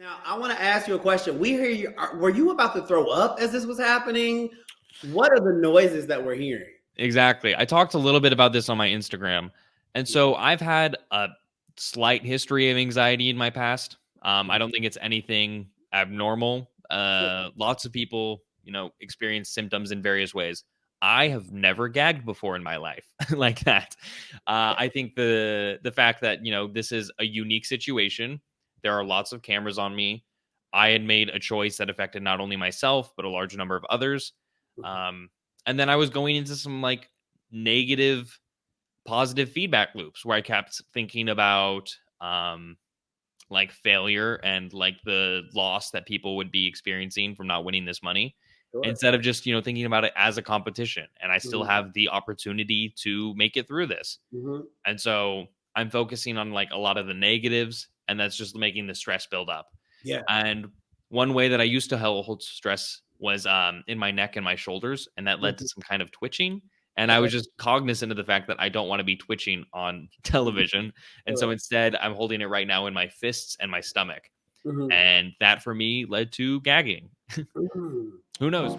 Now, I want to ask you a question. We hear you. Were you about to throw up as this was happening? What are the noises that we're hearing? Exactly. I talked a little bit about this on my Instagram. And so I've had a slight history of anxiety in my past. I don't think it's anything abnormal. Lots of people, experience symptoms in various ways. I have never gagged before in my life like that. I think the fact that, this is a unique situation. There are lots of cameras on me. I had made a choice that affected not only myself, but a large number of others. Um, and then I was going into some negative, positive feedback loops where I kept thinking about failure and the loss that people would be experiencing from not winning this money Sure. instead of just, thinking about it as a competition. And I still Mhm. have the opportunity to make it through this. Mhm. And so I'm focusing on a lot of the negatives, and that's just making the stress build up. Yeah. And one way that I used to hold stress was in my neck and my shoulders, and that led to some kind of twitching. And I was just cognizant of the fact that I don't want to be twitching on television. And so Sure. instead, I'm holding it right now in my fists and my stomach. Mhm. And that for me led to gagging. Mhm. Who knows?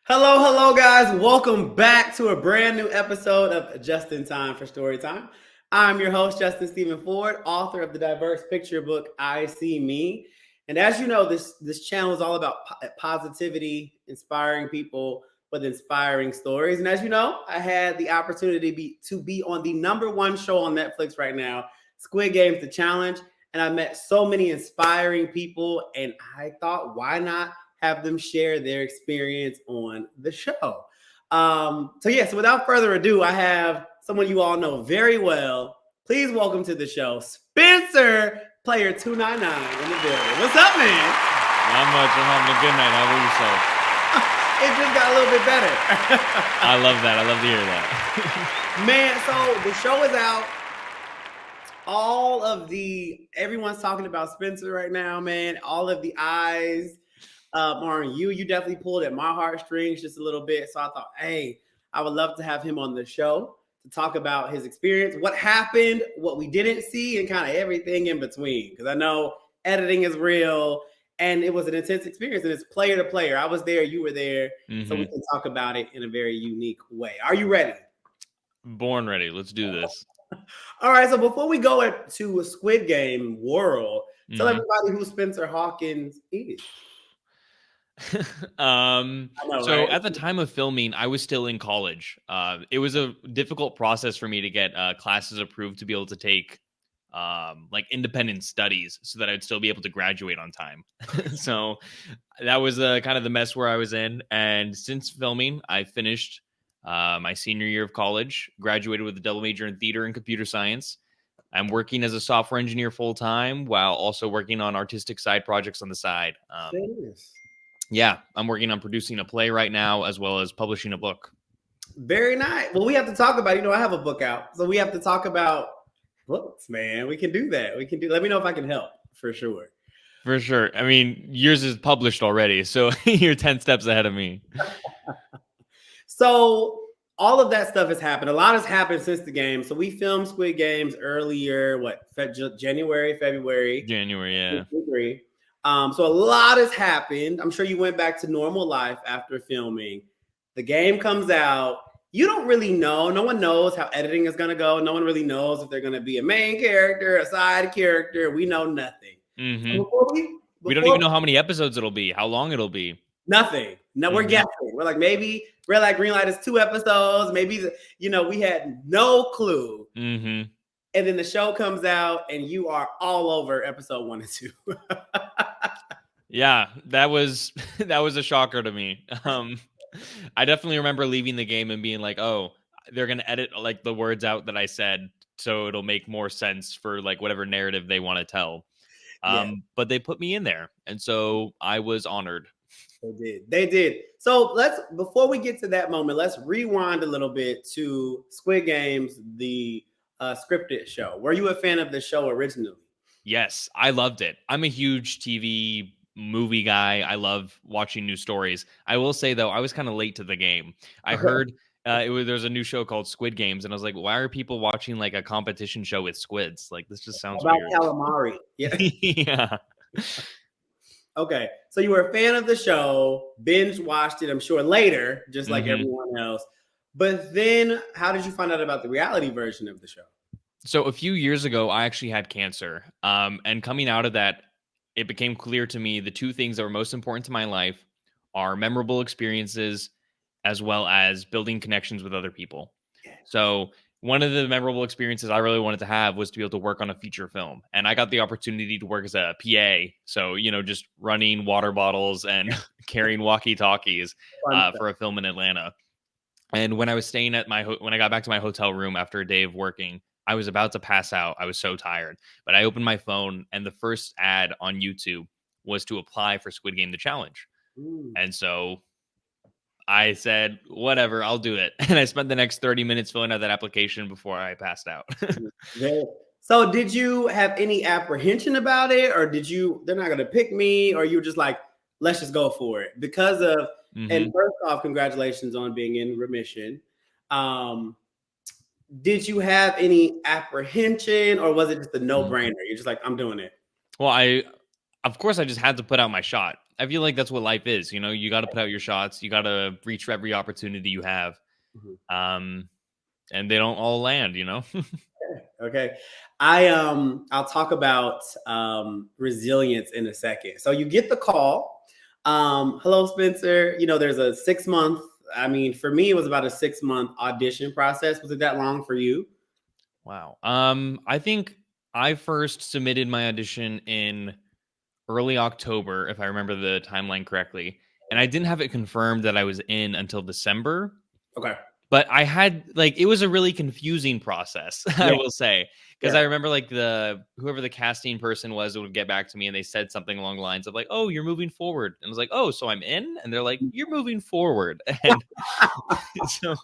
Hello, guys. Welcome back to a brand new episode of Just in Time for Storytime. I'm your host, Justin Stephen Ford, author of the diverse picture book, I See Me. And as you know, this channel is all about positivity, inspiring people with inspiring stories. And as you know, I had the opportunity to be on the #1 show on Netflix right now, Squid Game's The Challenge. And I met so many inspiring people, and I thought, why not have them share their experience on the show? So without further ado, I have someone you all know very well. Please welcome to the show, Spencer, player 299 in the building. What's up, man? Not much. I'm having a good night. How about yourself? It just got a little bit better. I love that. I love to hear that. Man, so the show is out. Everyone's talking about Spencer right now, man. All of the eyes are on you. You definitely pulled at my heartstrings just a little bit. So I thought, hey, I would love to have him on the show to talk about his experience, what happened, what we didn't see, and kind of everything in between. Because I know editing is real and it was an intense experience, and it's player to player. I was there, you were there. So we can talk about it in a very unique way. Are you ready? Born ready. Let's do this. All right. So before we go to a Squid Game world, tell everybody who Spencer Hawkins is. So at the time of filming, I was still in college. It was a difficult process for me to get classes approved to be able to take independent studies so that I'd still be able to graduate on time. So that was kind of the mess where I was in. And since filming, I finished my senior year of college, graduated with a double major in theater and computer science. I'm working as a software engineer full time while also working on artistic side projects on the side. Yeah, I'm working on producing a play right now, as well as publishing a book. Very nice. Well, we have to talk about, I have a book out. So we have to talk about books, man. We can do that. Let me know if I can help for sure. For sure. I mean, yours is published already, so you're 10 steps ahead of me. So all of that stuff has happened. A lot has happened since the game. So we filmed Squid Games earlier, January, February? January, yeah. So a lot has happened. I'm sure you went back to normal life after filming. The game comes out. You don't really know. No one knows how editing is going to go. No one really knows if they're going to be a main character, a side character. We know nothing. So we don't even know how many episodes it'll be, how long it'll be. Nothing. No, we're guessing. We're like, maybe Red Light, Green Light is 2 episodes. Maybe, we had no clue. And then the show comes out and you are all over episode 1 and 2. Yeah, that was a shocker to me. I definitely remember leaving the game and being like, oh, they're going to edit the words out that I said so it'll make more sense for whatever narrative they want to tell. But they put me in there. And so I was honored. They did. So before we get to that moment, let's rewind a little bit to Squid Games, the scripted show. Were you a fan of the show originally? Yes, I loved it. I'm a huge TV movie guy. I love watching new stories. I will say though, I was kind of late to the game. I heard there's a new show called Squid Games, and I was like, why are people watching like a competition show with squids? Like this just sounds About weird. calamari. Yeah. Yeah. Okay, so you were a fan of the show, binge watched it, I'm sure later, just like everyone else. But then, how did you find out about the reality version of the show? So a few years ago, I actually had cancer. And coming out of that, it became clear to me the two things that were most important to my life are memorable experiences as well as building connections with other people. So one of the memorable experiences I really wanted to have was to be able to work on a feature film. And I got the opportunity to work as a PA. So, just running water bottles and carrying walkie-talkies for a film in Atlanta. And when I was staying at when I got back to my hotel room after a day of working, I was about to pass out. I was so tired, but I opened my phone and the first ad on YouTube was to apply for Squid Game, the challenge. And so I said, whatever, I'll do it. And I spent the next 30 minutes filling out that application before I passed out. So did you have any apprehension about it, or they're not going to pick me, or you were just like, let's just go for it because of, and first off, congratulations on being in remission. Did you have any apprehension, or was it just a no-brainer? You're just like, I'm doing it. Well, of course I just had to put out my shot. I feel like that's what life is. You got to put out your shots. You got to reach for every opportunity you have. And they don't all land, Okay. I'll talk about resilience in a second. So you get the call. Hello, Spencer. There's a 6-month. I mean, for me, it was about a 6-month audition process. Was it that long for you? Wow. I think I first submitted my audition in early October, if I remember the timeline correctly. And I didn't have it confirmed that I was in until December. Okay. But I had it was a really confusing process, I will say, because I remember whoever the casting person was would get back to me and they said something along the lines of like, "Oh, you're moving forward," and I was like, "Oh, so I'm in?" And they're like, "You're moving forward," and so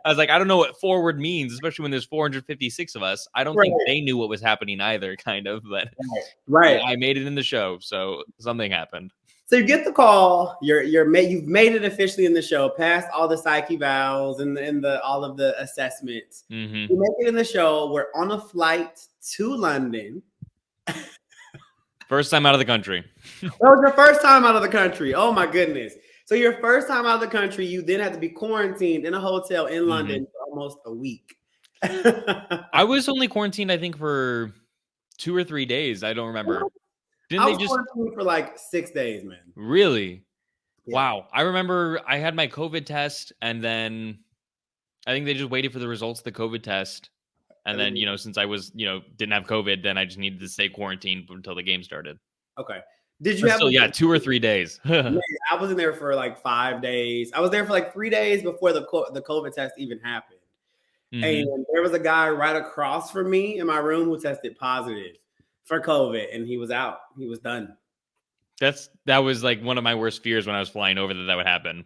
I was like, "I don't know what forward means, especially when there's 456 of us." I don't think they knew what was happening either, kind of, but I made it in the show, so something happened. So you get the call. You've made it officially in the show, passed all the psyche evals and all of the assessments. You make it in the show. We're on a flight to London. First time out of the country. That was your first time out of the country. Oh my goodness! So your first time out of the country, you then had to be quarantined in a hotel in London for almost a week. I was only quarantined, I think, for 2 or 3 days. I don't remember. I was quarantined for like 6 days, man. Really? Yeah. Wow. I remember I had my COVID test, and then I think they just waited for the results of the COVID test. And then, since I was, didn't have COVID, then I just needed to stay quarantined until the game started. Okay. Did you have 2 or 3 days? Man, I was in there for like 5 days. I was there for like 3 days before the COVID test even happened. And there was a guy right across from me in my room who tested positive for COVID, and he was out. He was done. That was like one of my worst fears when I was flying over that would happen.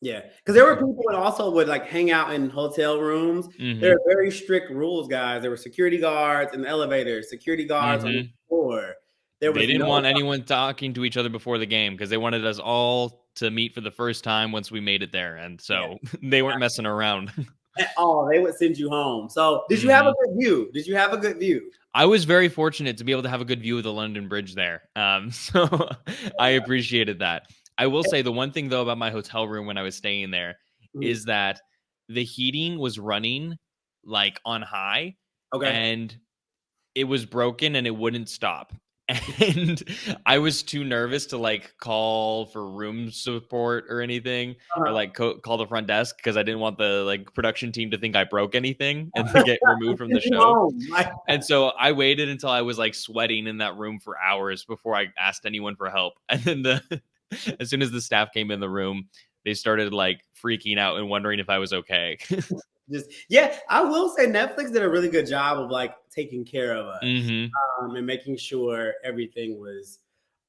Yeah, because there were people that also would like hang out in hotel rooms. There are very strict rules, guys. There were security guards in the elevator, security guards on the floor. They didn't want anyone talking to each other before the game because they wanted us all to meet for the first time once we made it there. And so they weren't messing around. At all. They would send you home. So did you have a good view? Did you have a good view? I was very fortunate to be able to have a good view of the London Bridge there. So I appreciated that. I will say the one thing, though, about my hotel room when I was staying there is that the heating was running like on high. Okay. And it was broken and it wouldn't stop. And I was too nervous to like call for room support or anything or like call the front desk because I didn't want the like production team to think I broke anything and to get removed from the show. And so I waited until I was like sweating in that room for hours before I asked anyone for help. And then as soon as the staff came in the room, they started like freaking out and wondering if I was okay. I will say Netflix did a really good job of like taking care of us and making sure everything was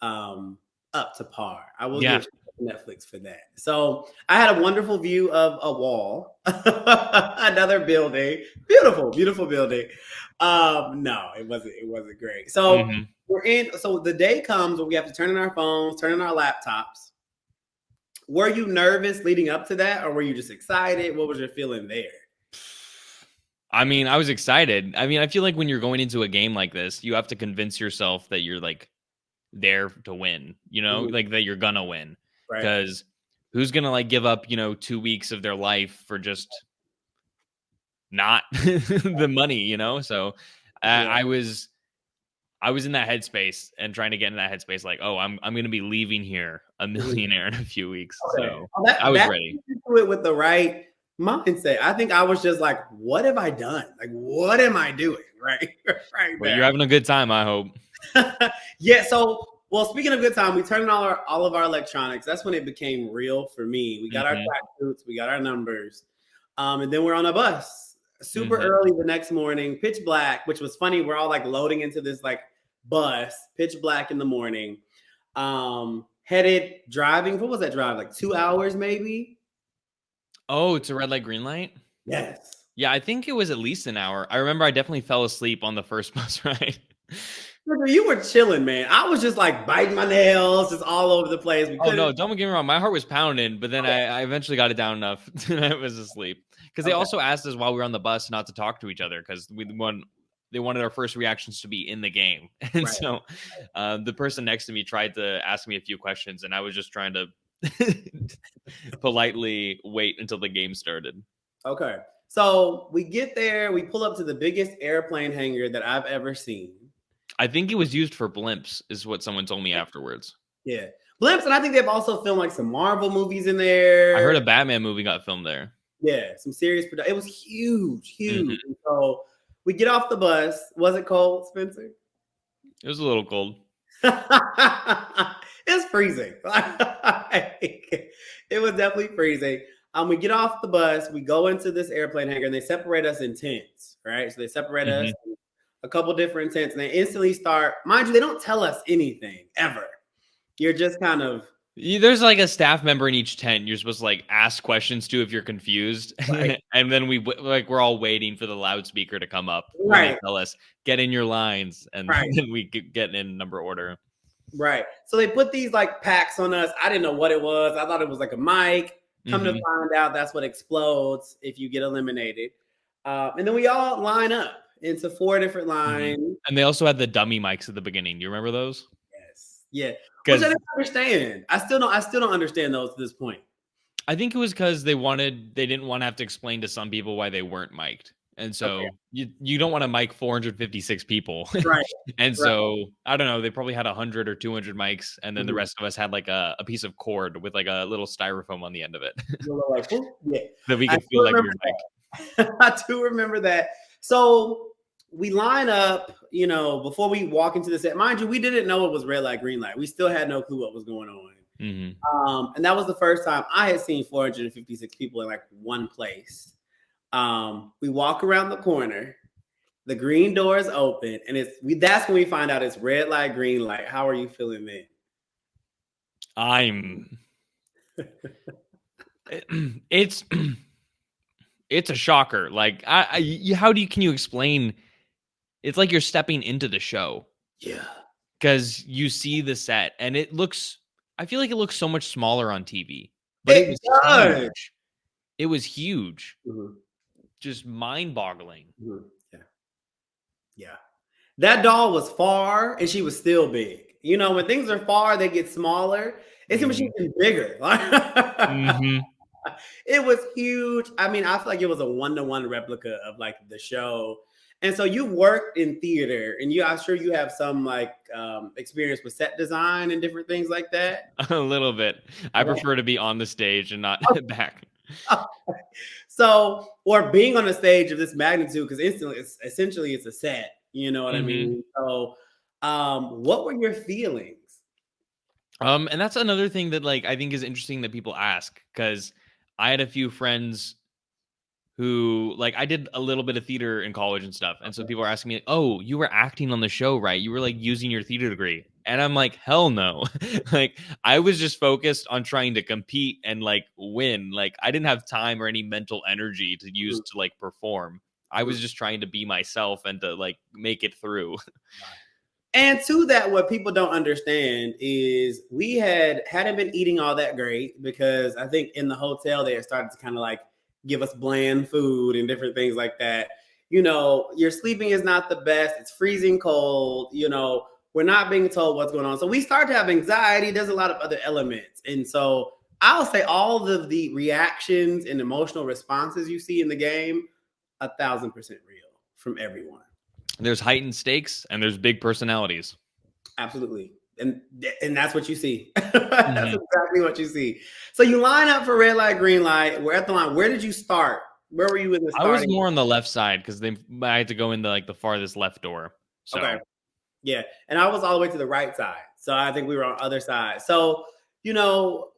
up to par. I will give Netflix for that. So I had a wonderful view of a wall, another building, beautiful, beautiful building. No, it wasn't. It wasn't great. So Mhm. we're in. So the day comes where we have to turn in our phones, turn in our laptops. Were you nervous leading up to that, or were you just excited? What was your feeling there? I mean, I was excited. I mean, I feel like when you're going into a game like this, you have to convince yourself that you're like there to win, Mhm. like that you're gonna win. Right. Because who's gonna like give up, 2 weeks of their life for just not the money? So Yeah. I was in that headspace and trying to get in that headspace, like, oh, I'm gonna be leaving here a Mhm. millionaire in a few weeks. Okay. So Well, I was that ready. into it with the right mindset. I think I was just like, what have I done? Like, what am I doing? Right. Right But now. you're having a good time, I hope. Yeah. So, well, speaking of good time, we turned in all of our electronics. That's when it became real for me. We got our Hmm. tracksuits, we got our numbers, and then we're on a bus super Hmm. early the next morning, pitch black, which was funny. We're all like loading into this like bus, pitch black in the morning. Headed driving. What was that drive? Like 2 hours, maybe. Oh, it's a red light, green light. Yes. Yeah, I think it was at least an hour. I remember I definitely fell asleep on the first bus ride. Look, you were chilling, man. I was just like biting my nails, just all over the place. We Oh couldn't. no, don't get me wrong. My heart was pounding, but then Okay. I eventually got it down enough and I was asleep. Because they Okay. also asked us while we were on the bus not to talk to each other because they wanted our first reactions to be in the game. And Right. so the person next to me tried to ask me a few questions, and I was just trying to politely wait until the game started. Okay. So we get there, we pull up to the biggest airplane hangar that I've ever seen. I think it was used for blimps, is what someone told me afterwards. Yeah. Blimps, and I think they've also filmed like some Marvel movies in I heard there. a Batman movie got filmed there. Yeah, some serious production. It was huge, huge. Mhm. And so we get off the bus. Was it cold, Spencer? It was a little cold. It's freezing. It was definitely freezing. We get off the bus, we go into this airplane hangar, and they separate us in tents, right? So they separate us Mhm. in a couple different tents, and they instantly start. Mind you, they don't tell us anything ever. You're just kind of There's like a staff member in each tent you're supposed to like ask questions to if you're confused. right, And then we're all waiting for the loudspeaker to come up when they right, tell us get in your lines, and right. then we get in number order. Right. So they put these like packs on us. I didn't know what it was. I thought it was like a mic. Come to Hmm. find out, that's what explodes if you get eliminated. And then we all line up into four different Hmm. lines. And they also had the dummy mics at the beginning. Do you remember those? Yes. Yeah. Which I Because didn't understand. I still don't understand those to this point. I think it was because they didn't want to have to explain to some people why they weren't mic'd. And Okay. so you don't want to mic 456 people. Right. And Right. so I don't know, they probably had 100 or 200 mics, and then the Mhm. rest of us had like a piece of cord with like a little styrofoam on the end of it You're like, whoop. Yeah. that we I could feel do like we remember were mic'd. that. I do remember that. So we line up, before we walk into the set. Mind you, we didn't know it was red light, green light. We still had no clue what was going on. Mhm. And that was the first time I had seen 456 people in like one place. We walk around the corner, the green doors open, and that's when we find out it's red light, green light. How are you feeling then? I'm it's it's a shocker. Like how can you explain? It's like you're stepping into the show Yeah, because you see the set and I feel like it looks so much smaller on TV, but it it was does. huge. It was huge. Mhm, Just mind-boggling. mhm. Yeah, yeah. That doll was far, and she was still big. When things are far, they get smaller. It's gonna be Mhm. even bigger. Mhm. It was huge. I mean, I feel like it was a one-to-one replica of like the show. And so you worked in theater, and I'm sure you have some like experience with set design and different things like that. A little bit. I Yeah. prefer to be on the stage and not back. So, or being on a stage of this magnitude, because instantly, it's a set. You know what I Mhm. mean? So, what were your feelings? And that's another thing that like I think is interesting that people ask because I had a few friends who like I did a little bit of theater in college and stuff, and so people are asking me like, "Oh, you were acting on the show, right? You were like using your theater degree." And I'm like, hell no. Like, I was just focused on trying to compete and like win. Like, I didn't have time or any mental energy to use to like perform. I was just trying to be myself and to like make it through. And to that, what people don't understand is we hadn't been eating all that great because I think in the hotel they had started to kind of like give us bland food and different things like that. You know, your sleeping is not the best. It's freezing cold. You know, we're not being told what's going on. So we start to have anxiety. There's a lot of other elements. And so I'll say all of the reactions and emotional responses you see in the game, 1,000% real from everyone. There's heightened stakes and there's big personalities. Absolutely. And that's what you see. That's exactly what you see. So you line up for red light, green light. We're at the line. Where did you start? Where were you in the starting? I was more on the left side because I had to go into like the farthest left door. So. Okay. Yeah. And I was all the way to the right side. So I think we were on the other side. So, you know,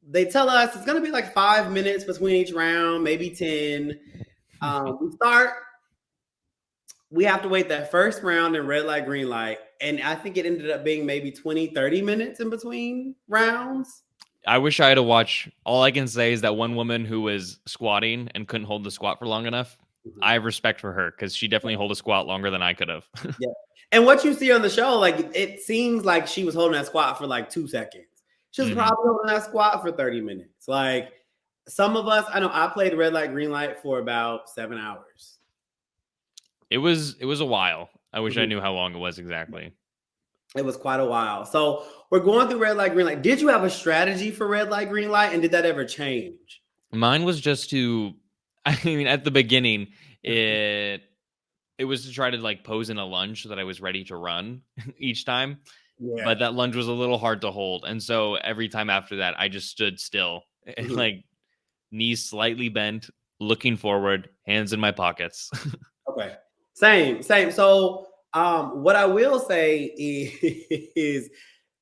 they tell us it's going to be like 5 minutes between each round, maybe 10. We start. We have to wait that first round in red light, green light. And I think it ended up being maybe 20, 30 minutes in between rounds. I wish I had to watch. All I can say is that one woman who was squatting and couldn't hold the squat for long enough. I have respect for her because she definitely held a squat longer than I could have. Yeah. And what you see on the show, like it seems like she was holding that squat for like 2 seconds. She was probably holding that squat for 30 minutes. Like some of us, I know I played red light, green light for about 7 hours. It was a while. I wish I knew how long it was exactly. It was quite a while. So we're going through red light, green light. Did you have a strategy for red light, green light? And did that ever change? Mine was just to, I mean, at the beginning, it was to try to like pose in a lunge so that I was ready to run each time. Yeah. But that lunge was a little hard to hold. And so every time after that, I just stood still, like knees slightly bent, looking forward, hands in my pockets. Okay. Same. So what I will say is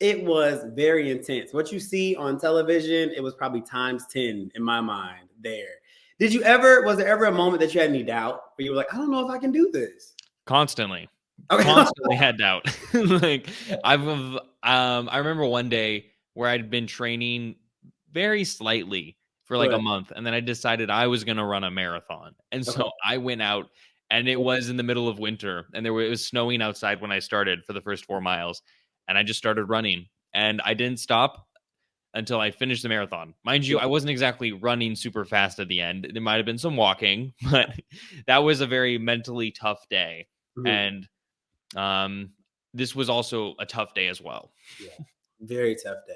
it was very intense. What you see on television, it was probably times 10 in my mind there. Was there ever a moment that you had any doubt where you were like, I don't know if I can do this? Constantly. Okay. Constantly had doubt. Like I remember one day where I'd been training very slightly for like a month, and then I decided I was going to run a marathon. And so I went out, and it was in the middle of winter, and it was snowing outside when I started for the first 4 miles, and I just started running, and I didn't stop until I finished the marathon. Mind you, I wasn't exactly running super fast at the end. There might have been some walking, but that was a very mentally tough day. And this was also a tough day as well. Yeah, very tough day.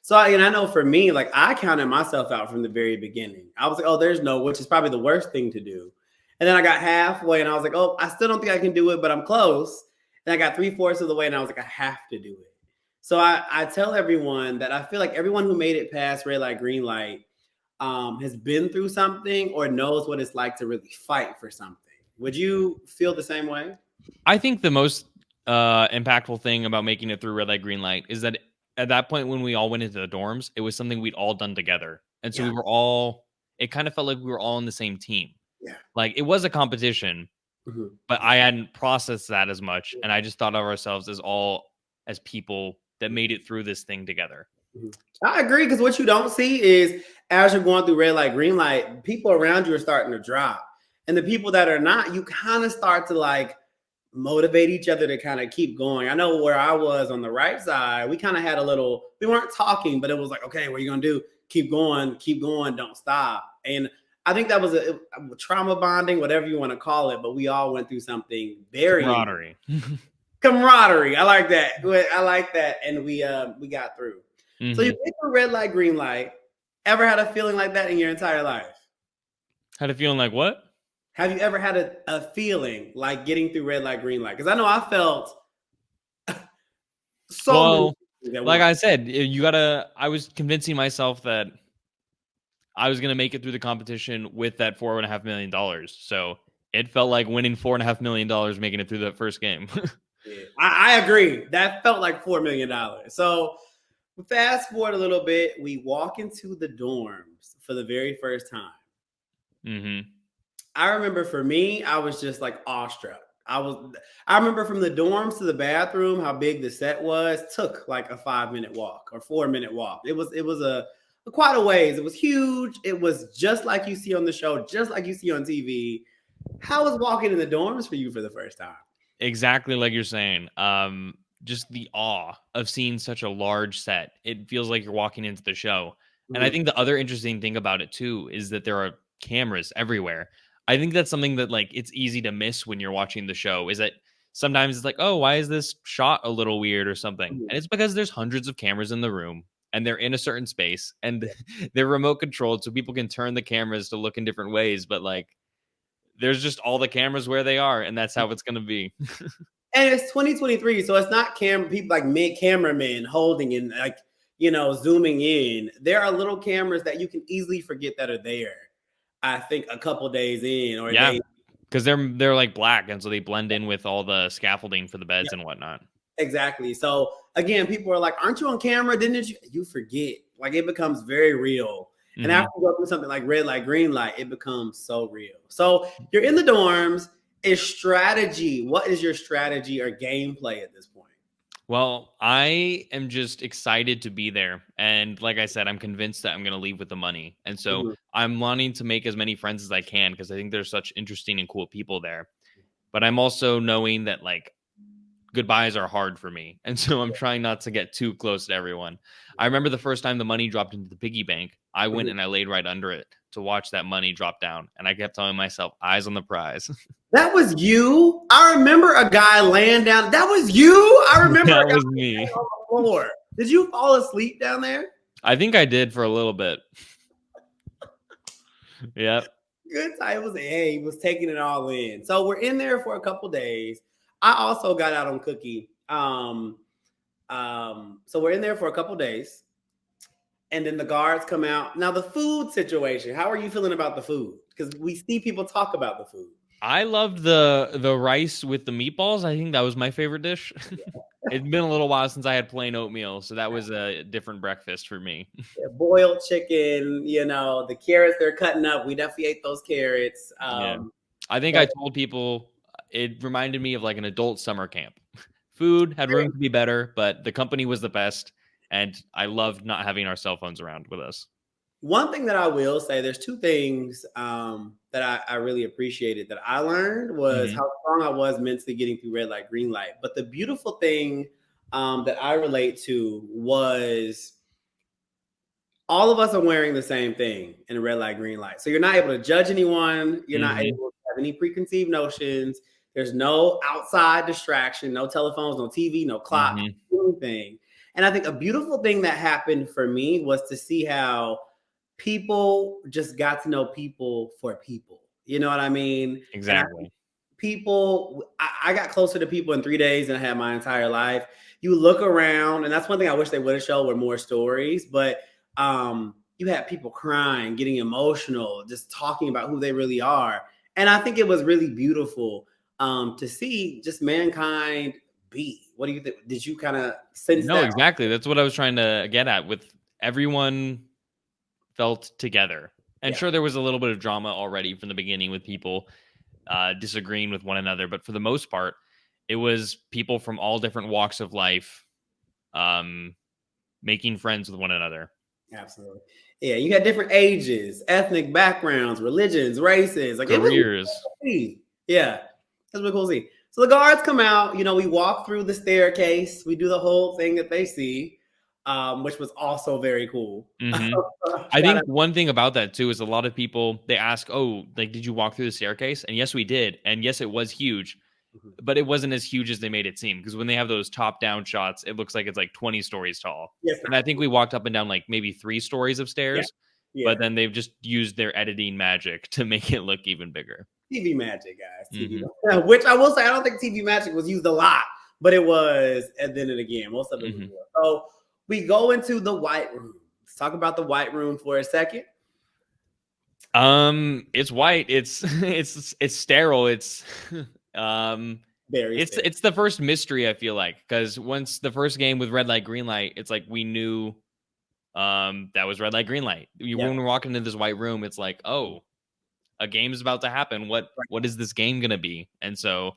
So, and I know for me, like I counted myself out from the very beginning. I was like, oh, there's no, which is probably the worst thing to do. And then I got halfway and I was like, oh, I still don't think I can do it, but I'm close. And I got 3/4 of the way and I was like, I have to do it. So I tell everyone that I feel like everyone who made it past red light, green light has been through something or knows what it's like to really fight for something. Would you feel the same way? I think the most impactful thing about making it through red light, green light is that at that point when we all went into the dorms, it was something we'd all done together. And so we were all, it kind of felt like we were all on the same team. Yeah. Like it was a competition, but I hadn't processed that as much. And I just thought of ourselves as people that made it through this thing together. I agree, because what you don't see is as you're going through red light, green light, people around you are starting to drop. And the people that are not, you kind of start to like motivate each other to kind of keep going. I know where I was on the right side, we kind of had we weren't talking, but it was like, okay, what are you going to do? Keep going, don't stop. And I think that was a trauma bonding, whatever you want to call it, but we all went through something very camaraderie. I like that. And we got through. So you picked a red light, green light. Ever had a feeling like that in your entire life? Had a feeling like what? Have you ever had a feeling like getting through red light, green light? Because I know I felt like I said, I was convincing myself that I was going to make it through the competition with that $4.5 million. So it felt like winning $4.5 million, making it through that first game. Yeah, I agree. That felt like $4 million. So fast forward a little bit, we walk into the dorms for the very first time. I remember for me, I was just like awestruck. I remember from the dorms to the bathroom, how big the set was, took like a 5-minute walk or 4-minute walk. It was a quite a ways. It was huge. It was just like you see on the show, just like you see on TV. How was walking in the dorms for you for the first time? Exactly like you're saying. Just the awe of seeing such a large set. It feels like you're walking into the show. And I think the other interesting thing about it too is that there are cameras everywhere. I think that's something that like it's easy to miss when you're watching the show is that sometimes it's like, "Oh, why is this shot a little weird or something?" Mhm. And it's because there's hundreds of cameras in the room and they're in a certain space and they're remote controlled so people can turn the cameras to look in different ways, but like there's just all the cameras where they are and that's how it's going to be. And it's 2023, so it's not people like mid cameramen holding and like zooming in. There are little cameras that you can easily forget that are there. I think a couple days in or a Yeah, day. because they're like black, and so they blend in with all the scaffolding for the Yeah, beds and whatnot. exactly. So again, people are like, "Aren't you on camera? Didn't you?" You forget. Like it becomes very real. And Hmm. after you go through something like red light, green light, it becomes so real. So you're in the dorms. Is strategy? What is your strategy or gameplay at this point? Well, I am just excited to be there, and like I said, I'm convinced that I'm going to leave with the money, and so Mhm. I'm wanting to make as many friends as I can because I think there's such interesting and cool people there. But I'm also knowing that like goodbyes are hard for me. And so I'm trying not to get too close to everyone. I remember the first time the money dropped into the piggy bank, I went Mhm. and I laid right under it to watch that money drop down. And I kept telling myself, eyes on the prize. That was you. I remember a guy laying down. That was you. I remember a That guy was laying me. on the floor. Did you fall asleep down there? I think I did for a little bit. Yep. Good time. It was He was taking it all in. So we're in there for a couple days. I also got out on Cookie. So we're in there for a couple days, and then the guards come out. Now the food situation. How are you feeling about the food? Because we see people talk about the food. I loved the rice with the meatballs. I think that was my favorite dish. It's been a little while since I had plain oatmeal, so that was a different breakfast for me. Yeah, boiled chicken, the carrots they're cutting up. We definitely ate those carrots. Yeah. I think But I told people it reminded me of like an adult summer camp. Food had room to be better, but the company was the best. And I loved not having our cell phones around with us. one thing that I will say, there's two things that I really appreciated that I learned was Hmm. how strong I was mentally getting through red light, green light. But the beautiful thing that I relate to was all of us are wearing the same thing in a red light, green light. So you're not able to judge anyone. You're not able Hmm. to have any preconceived notions. There's no outside distraction, no telephones, no TV, no clock, Hmm. anything. And I think a beautiful thing that happened for me was to see how people just got to know people for people. You know what I mean? And I think Exactly. I got closer to people in 3 days than I had my entire life. You look around, and that's one thing I wish they would have showed were more stories, but you had people crying, getting emotional, just talking about who they really are. And I think it was really beautiful to see just mankind be. What do you think? Did you kind of sense No, that? exactly. That's what I was trying to get at with everyone felt together. And Yeah, sure, there was a little bit of drama already from the beginning with people disagreeing with one another. But for the most part, it was people from all different walks of life um, making friends with one another. absolutely. Yeah, you had different ages, ethnic backgrounds, religions, races. Like it was Careers. see. Yeah, that's really cool to see. So the guards come out. We walk through the staircase. We do the whole thing that they see, which was also very cool. Hmm. I Shout think out. one thing about that too is a lot of people they ask, "Oh, like did you walk through the staircase?" And yes, we did. And yes, it was huge, Mhm. but it wasn't as huge as they made it seem because when they have those top-down shots, it looks like it's like 20 stories tall. Yes, And I think we walked up and down like maybe 3 stories of yeah, stairs, yeah. but then they've just used their editing magic to make it look even bigger. TV magic, guys. TV, Mhm. which I will say, I don't think TV magic was used a lot, but it was, and then and again, most of it was Mhm. real. So we go into the white room. Let's talk about the white room for a second. It's white. It's it's sterile. It's um Very still. it's the first mystery I feel like because once the first game with red light green light, it's like we knew that was red light green light. Yeah. When we're walking into this white room, it's like, oh, a game is about to happen. What is this game gonna be? And so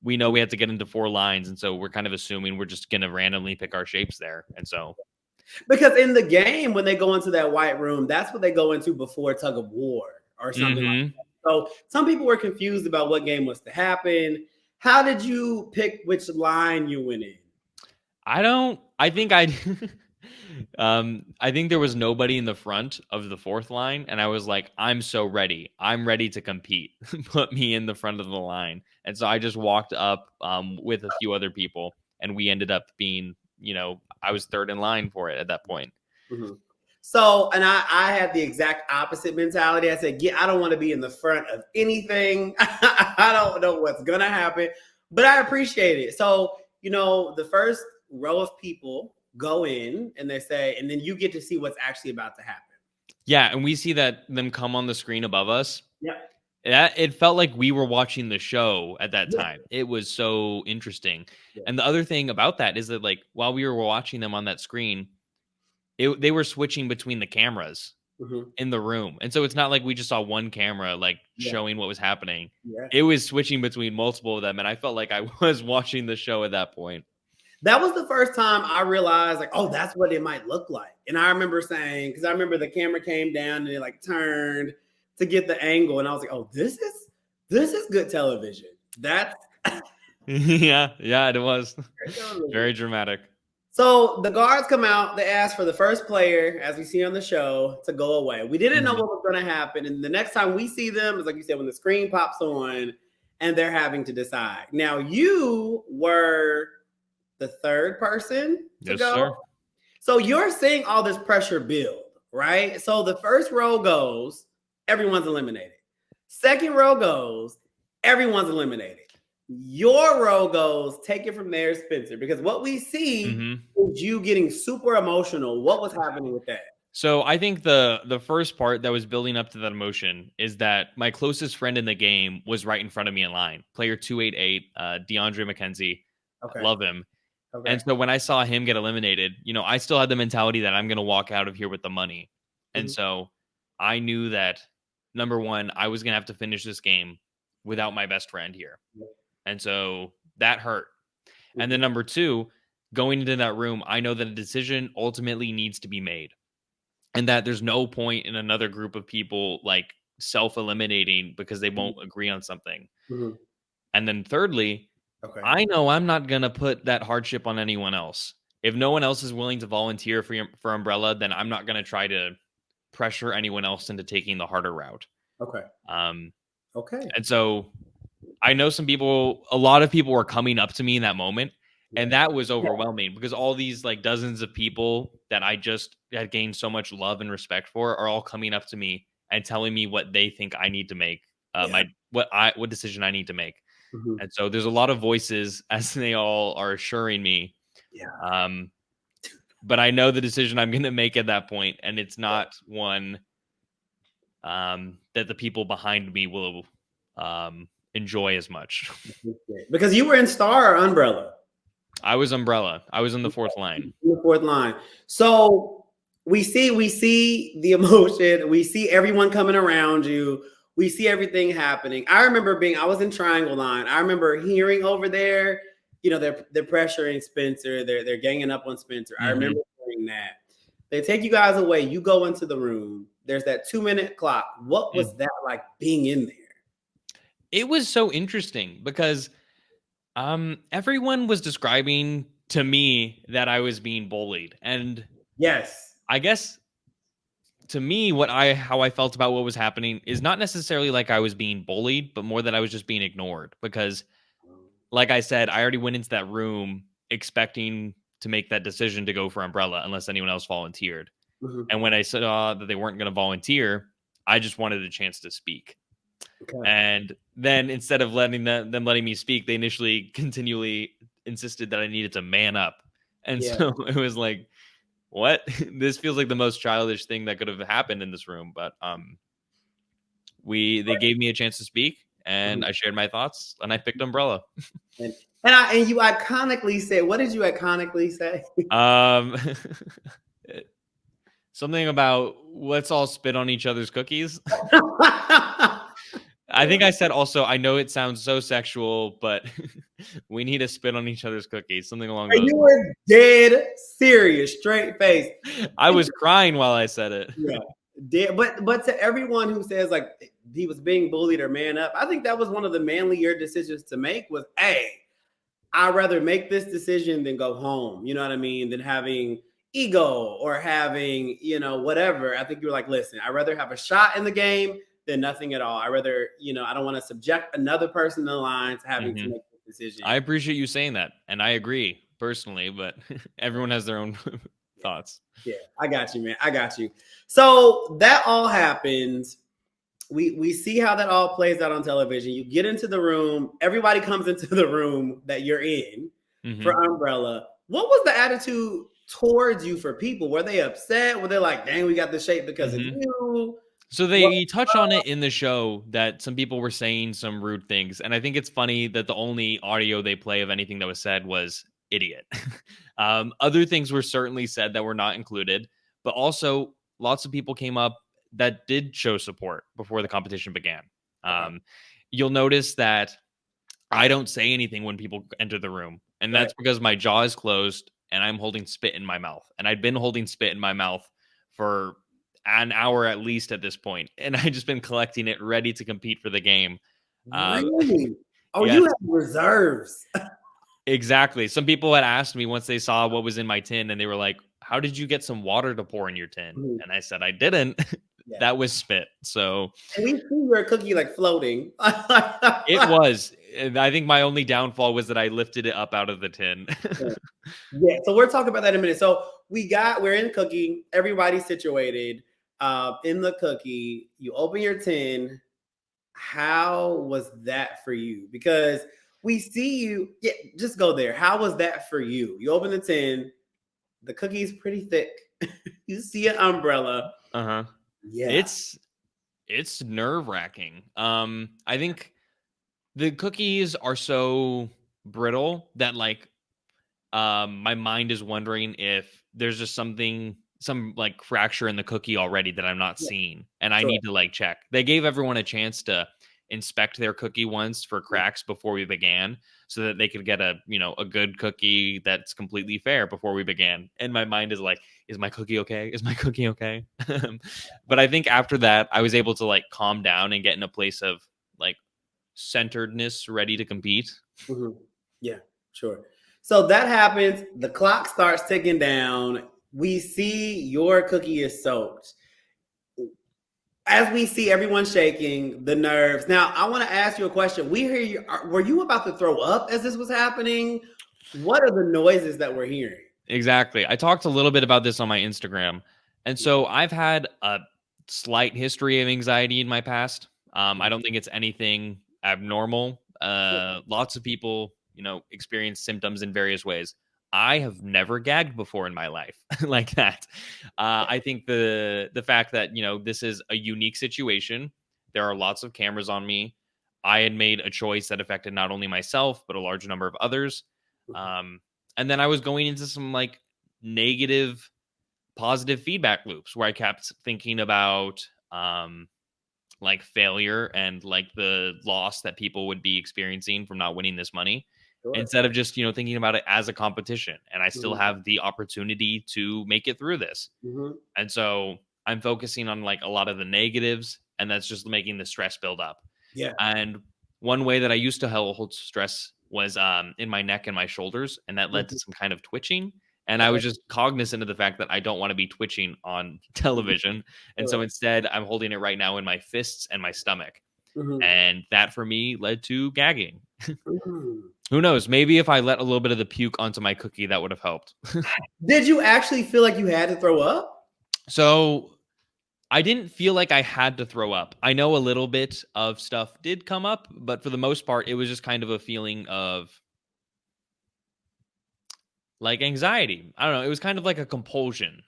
We know we have to get into 4 lines, and so we're kind of assuming we're just gonna randomly pick our shapes there. And so because in the game, when they go into that white room, that's what they go into before tug of war or something like that. So some people were confused about what game was to happen. How did you pick which line you went in? I think I think there was nobody in the front of the 4th line, and I was like, I'm so ready. I'm ready to compete. Put me in the front of the line. And so I just walked up with a few other people, and we ended up being, I was 3rd in line for it at that point. Mm-hmm. So, and I had the exact opposite mentality. I said, I don't want to be in the front of anything. I don't know what's going to happen, but I appreciate it. So, the first row of people go in and they say, and then you get to see what's actually about to happen. Yeah. And we see them come on the screen above us. Yeah. It felt like we were watching the show at that time. It was so interesting. Yeah. And the other thing about that is that, like, while we were watching them on that screen, they were switching between the cameras in the room. And so it's not like we just saw one camera showing what was happening. Yeah. It was switching between multiple of them. And I felt like I was watching the show at that point. That was the first time I realized, like, oh, that's what it might look like. And I remember saying, because I remember the camera came down and it turned to get the angle. And I was like, oh, this is good television. That's yeah, it was very dramatic. So the guards come out, they ask for the first player, as we see on the show, to go away. We didn't know what was going to happen. And the next time we see them is, like you said, when the screen pops on and they're having to decide. Now, you were the 3rd person to go. Sir. So you're seeing all this pressure build, right? So the first row goes, everyone's eliminated. Second row goes, everyone's eliminated. Your row goes, take it from there, Spencer, because what we see is you getting super emotional. What was happening with that? So I think the first part that was building up to that emotion is that my closest friend in the game was right in front of me in line. Player 288, DeAndre McKenzie. Okay. Love him. Okay. And so when I saw him get eliminated, I still had the mentality that I'm going to walk out of here with the money. And so I knew that, number one, I was going to have to finish this game without my best friend here. And so that hurt. And then number 2, going into that room, I know that a decision ultimately needs to be made. And that there's no point in another group of people self-eliminating because they won't agree on something. And then thirdly, I know I'm not going to put that hardship on anyone else. If no one else is willing to volunteer for Umbrella, then I'm not going to try to pressure anyone else into taking the harder route. Okay. And so I know a lot of people were coming up to me in that moment, and that was overwhelming because all these dozens of people that I just had gained so much love and respect for are all coming up to me and telling me what they think I need to make, what decision I need to make. And so there's a lot of voices as they all are assuring me. Yeah. But I know the decision I'm going to make at that point, and it's not one that the people behind me will enjoy as much. Because you were in Star or Umbrella? I was Umbrella. I was in the 4th line. In the 4th line. So we see the emotion. We see everyone coming around you. We see everything happening. I remember I was in Triangle Line. I remember hearing over there, they're pressuring Spencer. They're ganging up on Spencer. I remember hearing that. They take you guys away. You go into the room. There's that 2-minute clock. What was that like being in there? It was so interesting because everyone was describing to me that I was being bullied. And yes, I guess to me, how I felt about what was happening is not necessarily like I was being bullied, but more that I was just being ignored because, like I said, I already went into that room expecting to make that decision to go for Umbrella unless anyone else volunteered. And when I saw that they weren't going to volunteer, I just wanted a chance to speak. Okay. And then instead of letting me speak, they initially continually insisted that I needed to man up. And so it was like, what? This feels like the most childish thing that could have happened in this room. But they gave me a chance to speak, and I shared my thoughts, and I picked Umbrella. And you iconically said, what did you iconically say? Something about let's all spit on each other's cookies. I think I said also, I know it sounds so sexual, but we need to spit on each other's cookies, something along And those you lines. were dead serious, straight face. I was crying while I said it. Yeah. But to everyone who says like he was being bullied or man up, I think that was one of the manlier decisions to make was, hey, I'd rather make this decision than go home. You know what I mean? Than having ego or having, whatever. I think you were like, listen, I'd rather have a shot in the game than nothing at all. I rather, I don't want to subject another person in the line to having to make this decision. I appreciate you saying that. And I agree personally, but everyone has their own thoughts. Yeah, I got you, man. I got you. So that all happens. We see how that all plays out on television. You get into the room. Everybody comes into the room that you're in for Umbrella. What was the attitude towards you for people? Were they upset? Were they like, dang, we got the shape because of you? So they touch on it in the show that some people were saying some rude things. And I think it's funny that the only audio they play of anything that was said was idiot. Other things were certainly said that were not included, but also lots of people came up that did show support before the competition began. You'll notice that I don't say anything when people enter the room, and that's because my jaw is closed and I'm holding spit in my mouth. And I'd been holding spit in my mouth for an hour at least at this point, and I just been collecting it ready to compete for the game. Really? Oh, yes. you have reserves. Exactly. Some people had asked me once they saw what was in my tin, and they were like, how did you get some water to pour in your tin? And I said, I didn't. That was spit. So and we see your cookie like floating. It was. I think my only downfall was that I lifted it up out of the tin. Yeah, so we're talking about that in a minute. So we're in cookie, everybody's situated in the cookie. You open your tin. How was that for you? Because we see you, just go there. How was that for you? You open the tin, the cookie's pretty thick. You see an umbrella. Yeah. It's nerve-wracking. I think the cookies are so brittle that like my mind is wondering if there's just some like fracture in the cookie already that I'm not seeing, and I need to like check. They gave everyone a chance to inspect their cookie once for cracks before we began, so that they could get a good cookie that's completely fair before we began. And my mind is like, is my cookie okay? Is my cookie okay? But I think after that, I was able to like calm down and get in a place of like centeredness, ready to compete. Yeah, sure. So that happens. The clock starts ticking down. We see your cookie is soaked. As we see everyone shaking, the nerves. Now, I want to ask you a question. We hear you. Were you about to throw up as this was happening? What are the noises that we're hearing? Exactly. I talked a little bit about this on my Instagram. And so I've had a slight history of anxiety in my past. I don't think it's anything abnormal. Lots of people, experience symptoms in various ways. I have never gagged before in my life like that. I think the fact that, this is a unique situation. There are lots of cameras on me. I had made a choice that affected not only myself, but a large number of others. And then I was going into some like negative, positive feedback loops where I kept thinking about like failure and like the loss that people would be experiencing from not winning this money, instead of just thinking about it as a competition, and I still have the opportunity to make it through this. And so I'm focusing on like a lot of the negatives, and that's just making the stress build up. And one way that I used to hold stress was in my neck and my shoulders, and that led to some kind of twitching. And I was just cognizant of the fact that I don't want to be twitching on television. And so instead, I'm holding it right now in my fists and my stomach. And that for me led to gagging. Who knows? Maybe if I let a little bit of the puke onto my cookie, that would have helped. Did you actually feel like you had to throw up? So I didn't feel like I had to throw up. I know a little bit of stuff did come up, but for the most part, it was just kind of a feeling of like anxiety. I don't know. It was kind of like a compulsion.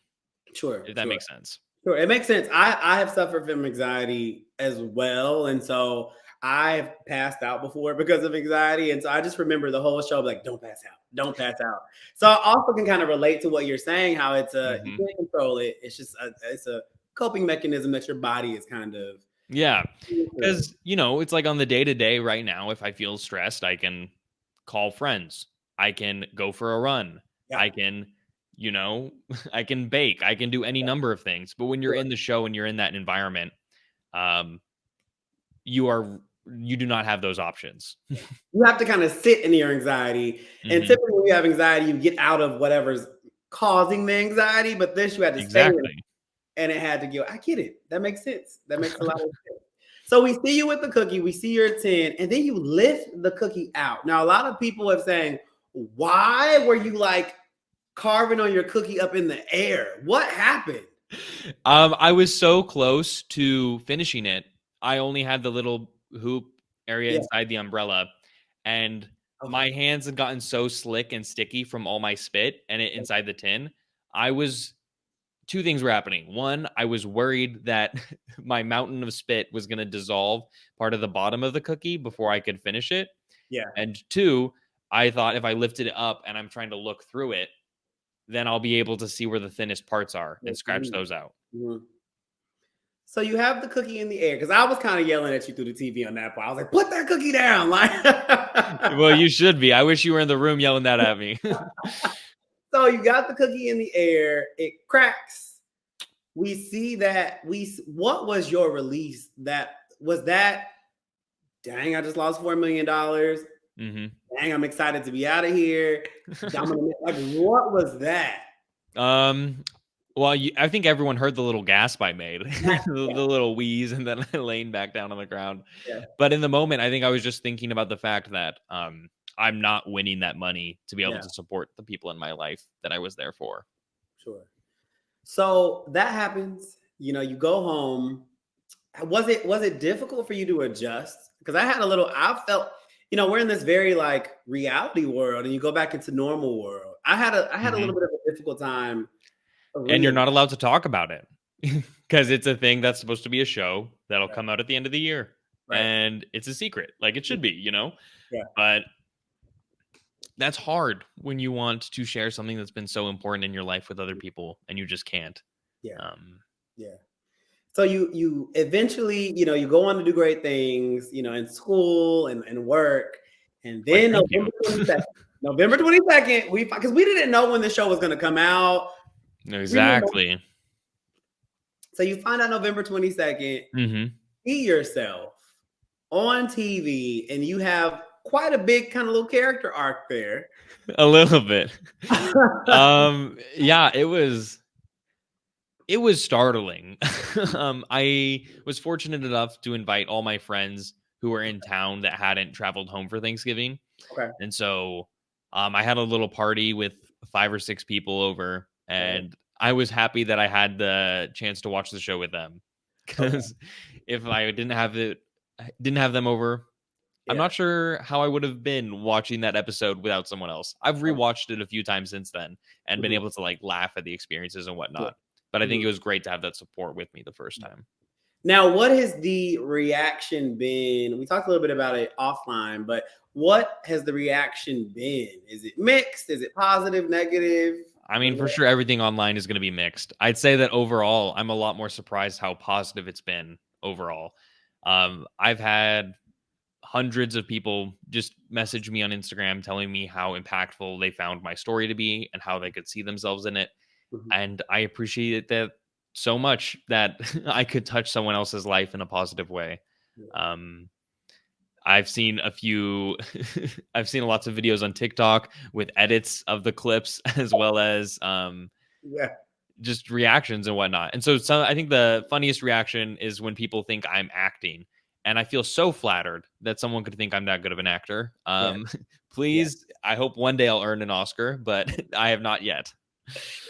Sure. If that makes sense. Sure. It makes sense. I have suffered from anxiety as well. And so I've passed out before because of anxiety. And so I just remember the whole show, like, don't pass out. Don't pass out. So I also can kind of relate to what you're saying, how it's you can't control it. It's just it's a coping mechanism that your body is kind of Yeah. Because, it's like on the day to day right now, if I feel stressed, I can call friends. I can go for a run. Yeah. I can, I can bake. I can do any number of things. But when you're Sure. in the show and you're in that environment, um, you do not have those options. You have to kind of sit in your anxiety. And Mhm. typically when you have anxiety, you get out of whatever's causing the anxiety. But this you had to stay in Exactly. and it had to go. I get it. That makes sense. That makes a lot of sense. So we see you with the cookie, we see you're 10, and then you lift the cookie out. Now, a lot of people have saying, why were you like carving on your cookie up in the air? What happened? I was so close to finishing it. I only had the little hoop area Yeah. inside the umbrella, and Okay. my hands had gotten so slick and sticky from all my spit and it inside the tin. I was Two things were happening. One, I was worried that my mountain of spit was going to dissolve part of the bottom of the cookie before I could finish it. Yeah. And two, I thought if I lifted it up and I'm trying to look through it, then I'll be able to see where the thinnest parts are and scratch Mhm. those out. Mhm. So you have the cookie in the air because I was kind of yelling at you through the TV on that part. I was like, "Put that cookie down!" Like, Well, you should be. I wish you were in the room yelling that at me. so you got the cookie in the air. It cracks. We see that. What was your release? That was that. Dang! I just lost $4 million. hmm Dang! I'm excited to be out of here. Like, what was that? Um, well, I think everyone heard the little gasp I made, Yeah, the little wheeze, and then I laying back down on the ground. yeah, But in the moment, I think I was just thinking about the fact that I'm not winning that money to be able yeah, to support the people in my life that I was there for. sure. So that happens. You go home. Was it difficult for you to adjust? Because I felt, we're in this very like reality world, and you go back into normal world. I had a little hmm bit of a difficult time. And you're not allowed to talk about it because it's a thing that's supposed to be a show that'll Right, come out at the end of the year, right. and it's a secret, like it should be. Yeah, But that's hard when you want to share something that's been so important in your life with other people, and you just can't. yeah, Um, yeah. So you eventually, you go on to do great things, in school and work. And Why, then thank you. November 22nd, because we didn't know when the show was going to come out. We didn't know. Exactly. So you find out November 22nd, hmm see yourself on TV, and you have quite a big kind of little character arc there. A little bit. Yeah, it was startling. I was fortunate enough to invite all my friends who were in town that hadn't traveled home for Thanksgiving. Okay. And so I had a little party with 5 or 6 people over, Okay. and I was happy that I had the chance to watch the show with them. Okay. Because if I didn't have them over, I'm Yeah. not sure how I would have been watching that episode without someone else. I've Okay. rewatched it a few times since then and been Mhm. able to like laugh at the experiences and Yeah. whatnot. But I think Mhm. it was great to have that support with me the first time. Now, what has the reaction been? We talked a little bit about it offline, but what has the reaction been? Is it mixed? Is it positive, negative? I mean, for sure, everything online is going to be mixed. I'd say that overall, I'm a lot more surprised how positive it's been overall. I've had hundreds of people just message me on Instagram telling me how impactful they found my story to be and how they could see themselves in it. Mhm. And I appreciate that so much that I could touch someone else's life in a positive way. Yeah. Um, I've seen a few, I've seen lots of videos on TikTok with edits of the clips as well as Yeah. just reactions and whatnot. And so I think the funniest reaction is when people think I'm acting. And I feel so flattered that someone could think I'm that good of an actor. Yeah. Yeah. Please, I hope one day I'll earn an Oscar, but I have not yet.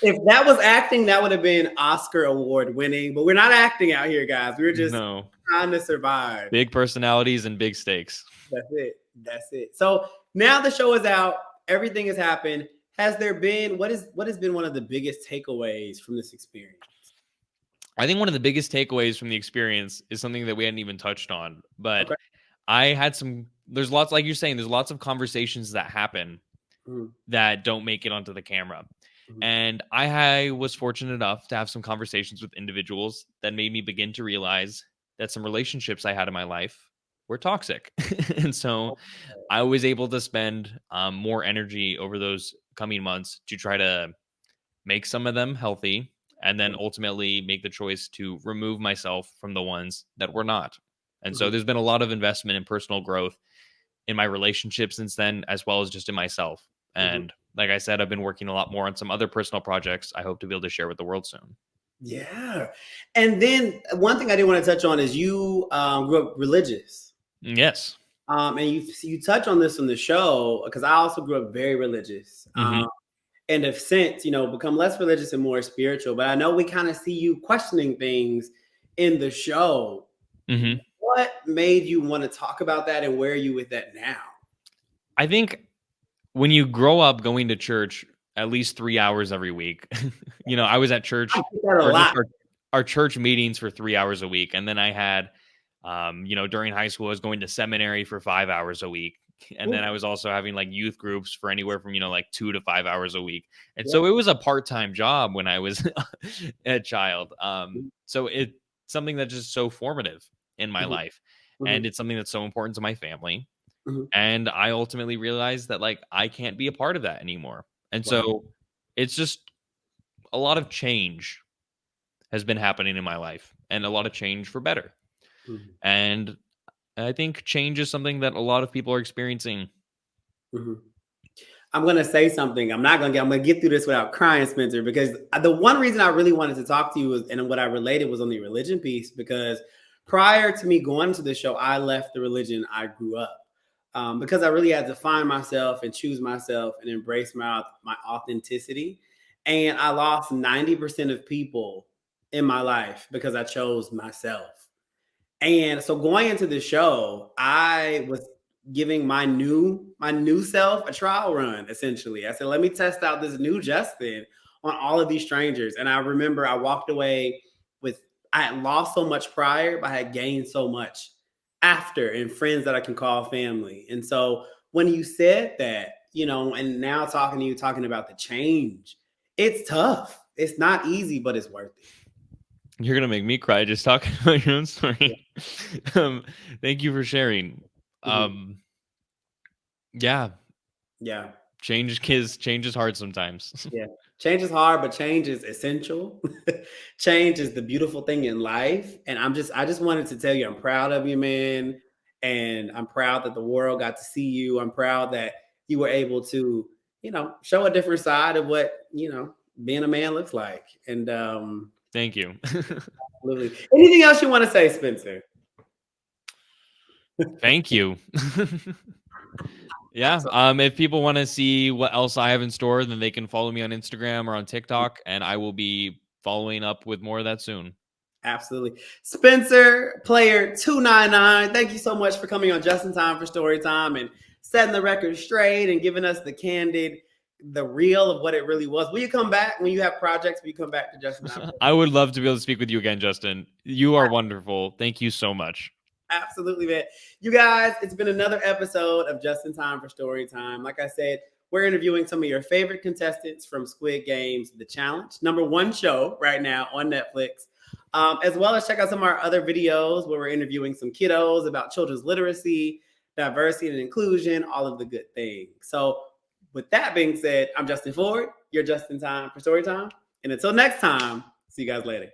If that was acting, that would have been Oscar award winning. But we're not acting out here, guys. We're just No, trying to survive. big personalities and big stakes. That's it. That's it. So now the show is out. Everything has happened. Has there been what has been one of the biggest takeaways from this experience? I think one of the biggest takeaways from the experience is something that we hadn't even touched on, but Okay. I had there's lots, like you're saying, there's lots of conversations that happen Mhm. that don't make it onto the camera. Mhm. And I was fortunate enough to have some conversations with individuals that made me begin to realize that some relationships I had in my life were toxic. And so I was able to spend more energy over those coming months to try to make some of them healthy, and then ultimately make the choice to remove myself from the ones that were not. And so Mhm. there's been a lot of investment in personal growth in my relationship since then, as well as just in myself. Mhm. And like I said, I've been working a lot more on some other personal projects I hope to be able to share with the world soon. Yeah. And then one thing I did want to touch on is you grew up religious. Yes. And you touch on this on the show because I also grew up very religious. Hmm. And have since, become less religious and more spiritual. But I know we kind of see you questioning things in the show. Hmm. What made you want to talk about that, and where are you with that now? I think when you grow up going to church at least 3 hours every week, I was at I church get that a for just lot. our church meetings for 3 hours a week. And then I had, during high school, I was going to seminary for 5 hours a week. And then Ooh, I was also having like youth groups for anywhere from, like 2 to 5 hours a week. And yeah. so it was a part-time job when I was a child. So it's something that's just so formative in my Mhm, life. And mhm, it's something that's so important to my family. mhm. And I ultimately realized that like I can't be a part of that anymore. And Wow. so it's just a lot of change has been happening in my life, and a lot of change for better. Mhm, And I think change is something that a lot of people are experiencing. mhm. I'm gonna say something. I'm gonna get through this without crying, Spencer, because the one reason I really wanted to talk to you was, and what I related was on the religion piece, because prior to me going to the show, I left the religion I grew up. Because I really had to find myself and choose myself and embrace my authenticity. And I lost 90% of people in my life because I chose myself. And so going into the show, I was giving my new self a trial run, essentially. I said, let me test out this new Justin on all of these strangers. And I remember I walked away with I had lost so much prior, but I had gained so much after, and friends that I can call family. And so when you said that, and now talking to you, talking about the change, it's tough. It's not easy, but it's worth it. You're gonna make me cry just talking about your own Yeah. story. um, Thank you for sharing. Mhm. Um, yeah, Yeah. change is hard sometimes. Yeah. Change is hard, but change is essential. Change is the beautiful thing in life. And I just wanted to tell you, I'm proud of you, man. And I'm proud that the world got to see you. I'm proud that you were able to, show a different side of what, being a man looks like. And Thank you. absolutely. Anything else you want to say, Spencer? Thank you. Yeah. So, If people want to see what else I have in store, then they can follow me on Instagram or on TikTok, and I will be following up with more of that soon. absolutely. Spencer, player 299, thank you so much for coming on Just in Time for Story Time and setting the record straight and giving us the real of what it really was. Will you come back when you have projects? Will you come back to Just in Time? I would love to be able to speak with you again, Justin. You are wonderful. Thank you so much. Absolutely, man. You guys, it's been another episode of Just in Time for Story Time. Like I said, we're interviewing some of your favorite contestants from Squid Game's The Challenge, #1 show right now on Netflix, as well as check out some of our other videos where we're interviewing some kiddos about children's literacy, diversity and inclusion, all of the good things. So, with that being said, I'm Justin Ford. You're just in time for Story Time. And until next time, see you guys later.